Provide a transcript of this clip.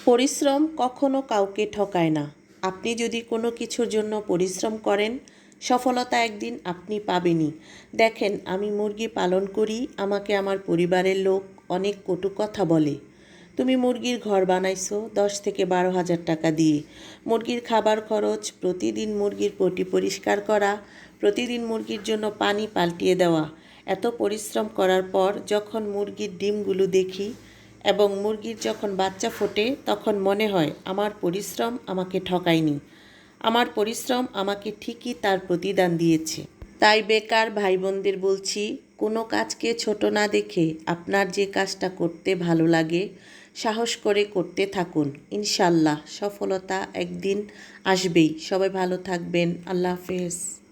পরিশ্রম কখনো কাউকে ঠকায় না। আপনি যদি কোনো কিছুর জন্য পরিশ্রম করেন, সফলতা একদিন আপনি পাবেনই। দেখেন, আমি মুরগি পালন করি, আমাকে আমার পরিবারের লোক অনেক কটু কথা বলে। তুমি মুরগির ঘর বানাইছো 10 থেকে 12 হাজার টাকা দিয়ে। মুরগির খাবার খরচ, প্রতিদিন মুরগির পটি পরিষ্কার করা, প্রতিদিন মুরগির জন্য পানি পাল্টিয়ে দেওয়া। এত পরিশ্রম করার পর যখন মুরগির ডিমগুলো দেখি এবং মুরগির যখন বাচ্চা ফোটে, তখন মনে হয় আমার পরিশ্রম আমাকে ঠকায়নি। আমার পরিশ্রম আমাকে ঠিকই তার প্রতিদান দিয়েছে। তাই বেকার ভাই বোনদের বলছি, কোনো কাজকে ছোট না দেখে আপনার যে কাজটা করতে ভালো লাগে সাহস করে করতে থাকুন। ইনশাল্লাহ সফলতা একদিন আসবেই। সবাই ভালো থাকবেন। আল্লাহ হাফেজ।